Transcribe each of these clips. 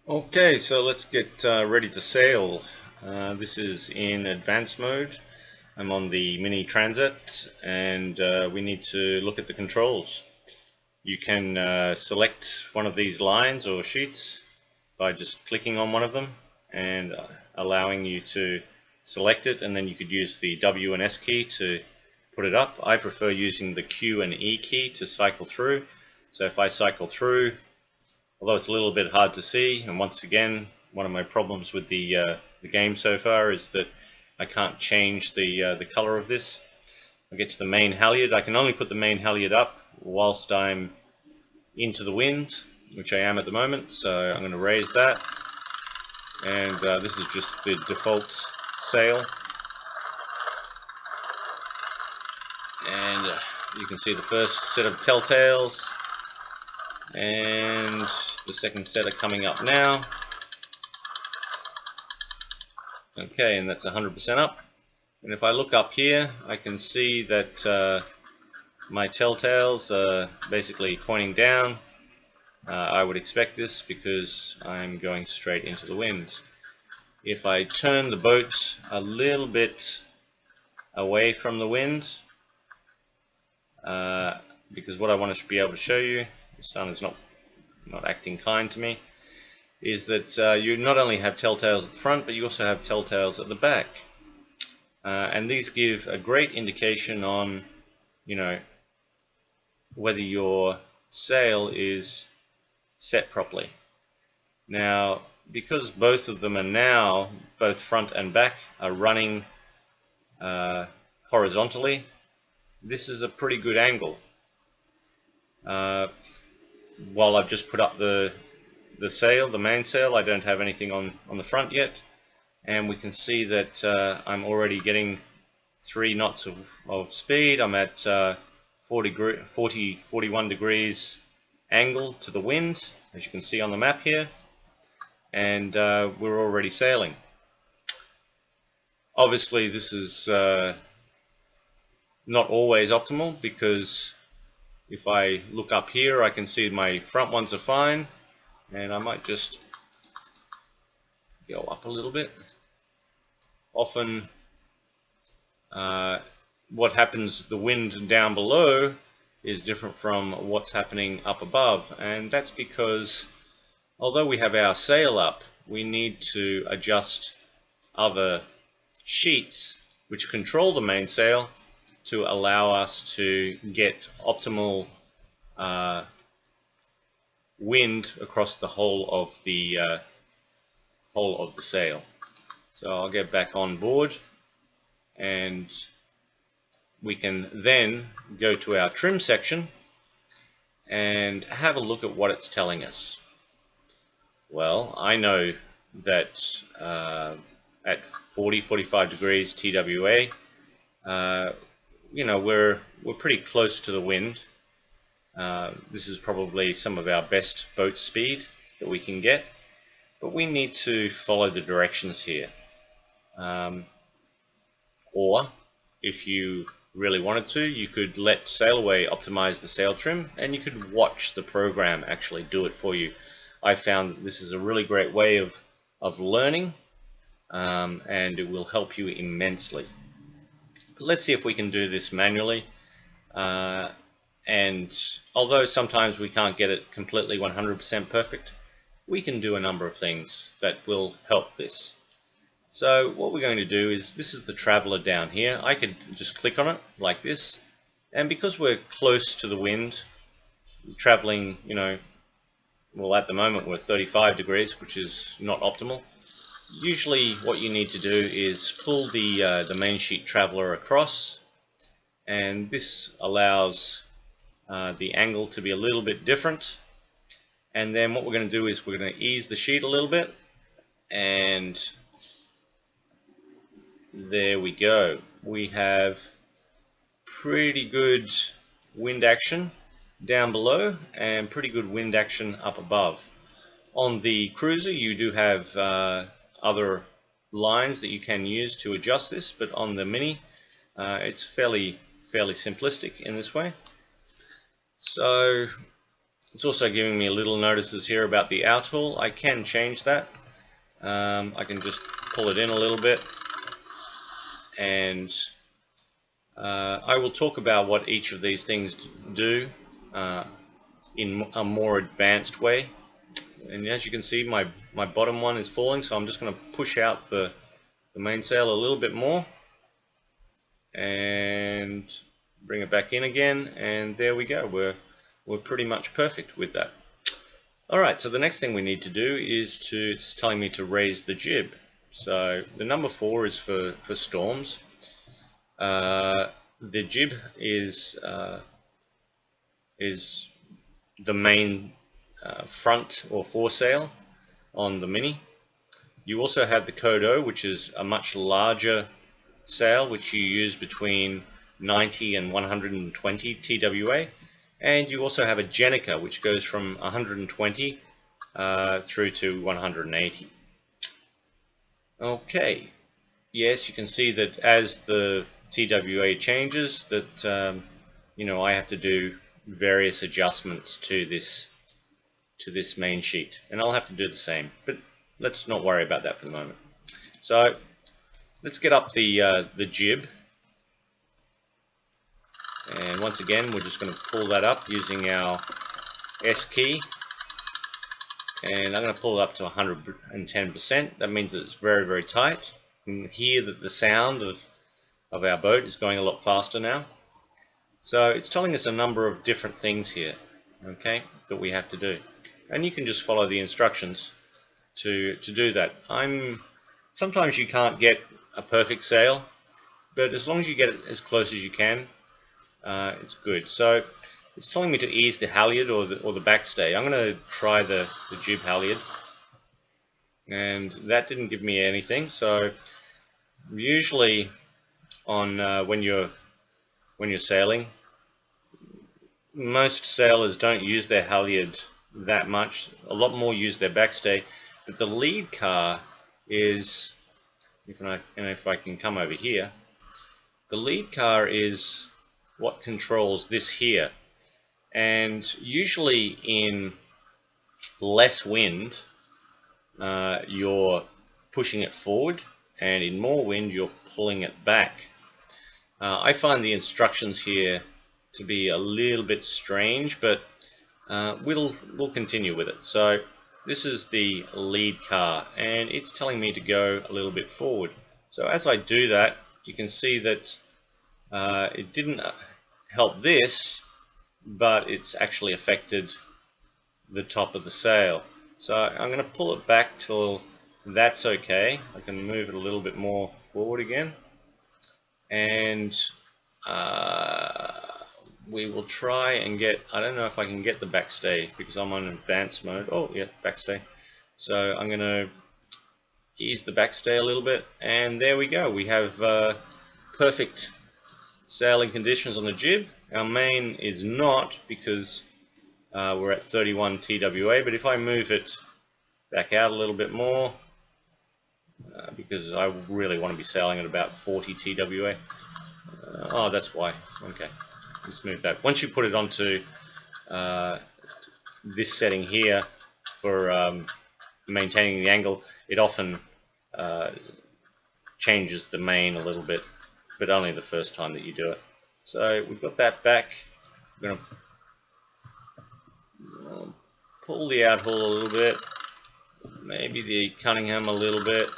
Okay, so let's get ready to sail. This is in advanced mode. I'm on the mini transit and we need to look at the controls. You can select one of these lines or sheets by just clicking on one of them and allowing you to select it, and then you could use the W and S key to put it up. I prefer using the Q and E key to cycle through. So if I cycle through, although it's a little bit hard to see, and once again, one of my problems with the game so far is that I can't change the color of this. I get to the main halyard. I can only put the main halyard up whilst I'm into the wind, which I am at the moment, so I'm going to raise that, and this is just the default sail, and you can see the first set of telltales, and the second set are coming up now. Okay, and that's 100% up. And if I look up here, I can see that my telltales are basically pointing down. I would expect this because I'm going straight into the wind. If I turn the boat a little bit away from the wind, because what I want to be able to show you, the sun is not acting kind to me, is that you not only have telltales at the front, but you also have telltales at the back. And these give a great indication on, whether your sail is set properly. Now, because both of them are now, both front and back, are running horizontally, this is a pretty good angle. While I've just put up the sail, the main sail, I don't have anything on the front yet, and we can see that I'm already getting 3 knots of speed. I'm at 41 degrees angle to the wind, as you can see on the map here, and we're already sailing. Obviously this is not always optimal, because if I look up here, I can see my front ones are fine, and I might just go up a little bit. Often what happens, the wind down below is different from what's happening up above, and that's because although we have our sail up, we need to adjust other sheets which control the mainsail to allow us to get optimal wind across the whole of the sail. So I'll get back on board, and we can then go to our trim section and have a look at what it's telling us. Well, I know that at 40-45 degrees TWA, we're pretty close to the wind. This is probably some of our best boat speed that we can get, but we need to follow the directions here. Or if you really wanted to, you could let Sailaway optimize the sail trim, and you could watch the program actually do it for you. I found that this is a really great way of learning, and it will help you immensely. But let's see if we can do this manually. And although sometimes we can't get it completely 100% perfect, we can do a number of things that will help this. So what we're going to do is, this is the traveler down here. I could just click on it like this, and because we're close to the wind, traveling, well, at the moment we're 35 degrees, which is not optimal. Usually what you need to do is pull the main sheet traveler across, and this allows the angle to be a little bit different. And then what we're going to do is we're going to ease the sheet a little bit, and there we go. We have pretty good wind action down below and pretty good wind action up above. On the cruiser you do have other lines that you can use to adjust this, but on the mini it's fairly simplistic in this way. So It's also giving me a little notices here about the outhaul. I can change that. I can just pull it in a little bit, and I will talk about what each of these things do in a more advanced way. And as you can see, my bottom one is falling, so I'm just going to push out the mainsail a little bit more and bring it back in again, and there we go. We're pretty much perfect with that. Alright, so the next thing we need to do is it's telling me to raise the jib. So the number 4 is for storms. The jib is the main front or foresail on the Mini. You also have the Code O, which is a much larger sail, which you use between 90 and 120 TWA. And you also have a Jenica, which goes from 120 through to 180. Okay, yes, you can see that as the TWA changes, that I have to do various adjustments to this main sheet, and I'll have to do the same. But let's not worry about that for the moment. So let's get up the jib. And once again, we're just going to pull that up using our S key. And I'm going to pull it up to 110%. That means that it's very, very tight. You can hear that the sound of our boat is going a lot faster now. So it's telling us a number of different things here, okay, that we have to do. And you can just follow the instructions to do that. Sometimes you can't get a perfect sail, but as long as you get it as close as you can, it's good. So it's telling me to ease the halyard or the backstay. I'm going to try the jib halyard, and that didn't give me anything. So usually on when you're sailing, most sailors don't use their halyard that much. A lot more use their backstay. But the lead car is, if I can come over here, the lead car is what controls this here. And usually in less wind, you're pushing it forward, and in more wind, you're pulling it back. I find the instructions here to be a little bit strange, but we'll continue with it. So this is the lead car, and it's telling me to go a little bit forward. So as I do that, you can see that it didn't help this, but it's actually affected the top of the sail. So I'm going to pull it back till that's okay. I can move it a little bit more forward again, and we will try and get, I don't know if I can get the backstay because I'm on advanced mode. Oh yeah, backstay. So I'm going to ease the backstay a little bit, and there we go. We have perfect sailing conditions on the jib. Our main is not, because we're at 31 TWA, but if I move it back out a little bit more, because I really want to be sailing at about 40 TWA. Oh, that's why. Okay, let's move that. Once you put it onto this setting here for maintaining the angle, it often changes the main a little bit, but only the first time that you do it. So we've got that back. We're going to pull the outhaul a little bit, maybe the Cunningham a little bit,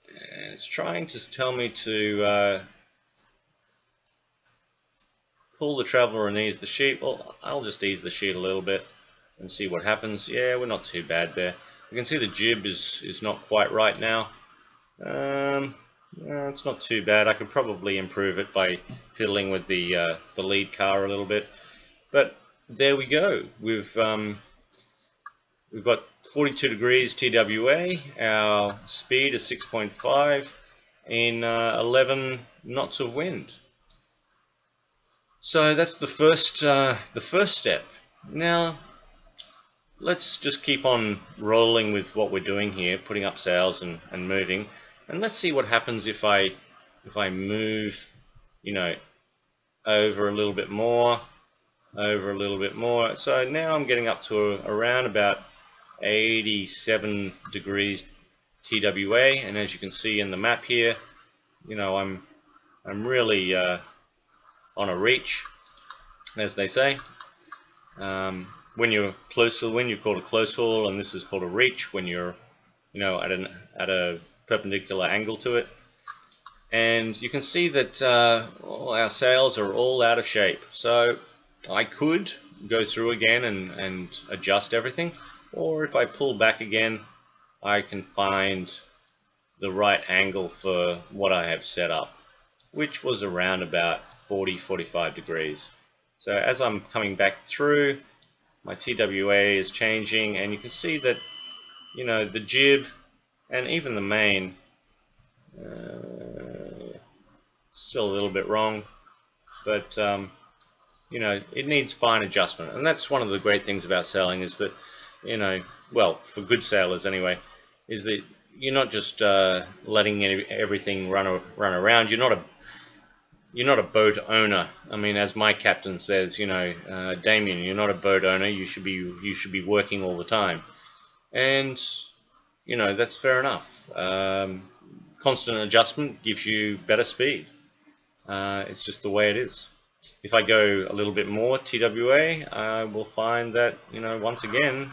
and it's trying to tell me to pull the Traveller and ease the sheet. Well, I'll just ease the sheet a little bit and see what happens. Yeah, we're not too bad there. You can see the jib is not quite right now. It's not too bad. I could probably improve it by fiddling with the lead car a little bit. But there we go. We've got 42 degrees TWA. Our speed is 6.5 in 11 knots of wind. So that's the first step. Now let's just keep on rolling with what we're doing here, putting up sails and moving. And let's see what happens if I move, over a little bit more. over a little bit more. So now I'm getting up to around about 87 degrees TWA, and as you can see in the map here, you know, I'm really on a reach, as they say. When you're close to the wind, you're called a close haul, and this is called a reach when you're, you know, at a perpendicular angle to it. And you can see that all our sails are all out of shape. So I could go through again and adjust everything, or if I pull back again, I can find the right angle for what I have set up, which was around about 40-45 degrees. So as I'm coming back through, my TWA is changing, and you can see that, you know, the jib and even the main still a little bit wrong, but you know, it needs fine adjustment. And that's one of the great things about sailing, is that, you know, well, for good sailors anyway, is that you're not just letting everything run around. You're not a boat owner. I mean, as my captain says, you know, Damien, you're not a boat owner. You should be working all the time. And you know, that's fair enough. Constant adjustment gives you better speed. It's just the way it is. If I go a little bit more TWA, I will find that, you know, once again,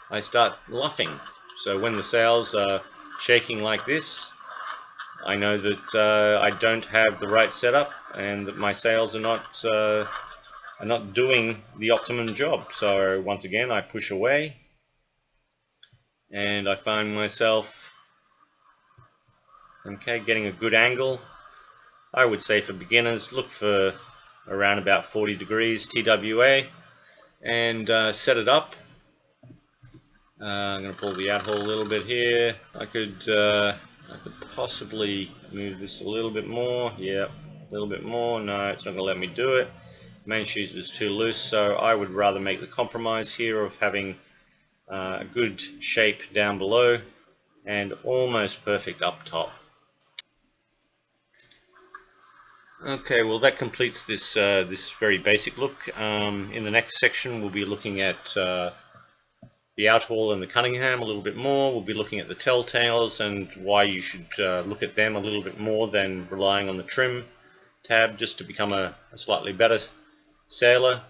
I start luffing. So when the sails are shaking like this, I know that I don't have the right setup, and that my sails are not doing the optimum job. So once again, I push away, and I find myself, okay, getting a good angle. I would say for beginners, look for around about 40 degrees TWA, and set it up. I'm going to pull the out hole a little bit here. I could possibly move this a little bit more. Yeah, a little bit more. No, it's not going to let me do it. Main sheet is too loose, so I would rather make the compromise here of having a good shape down below and almost perfect up top. Okay, well that completes this this very basic look. In the next section, we'll be looking at the outhaul and the Cunningham a little bit more. We'll be looking at the telltales and why you should look at them a little bit more than relying on the trim tab just to become a slightly better sailor.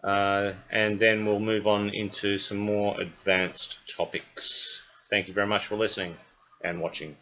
And then we'll move on into some more advanced topics. Thank you very much for listening and watching.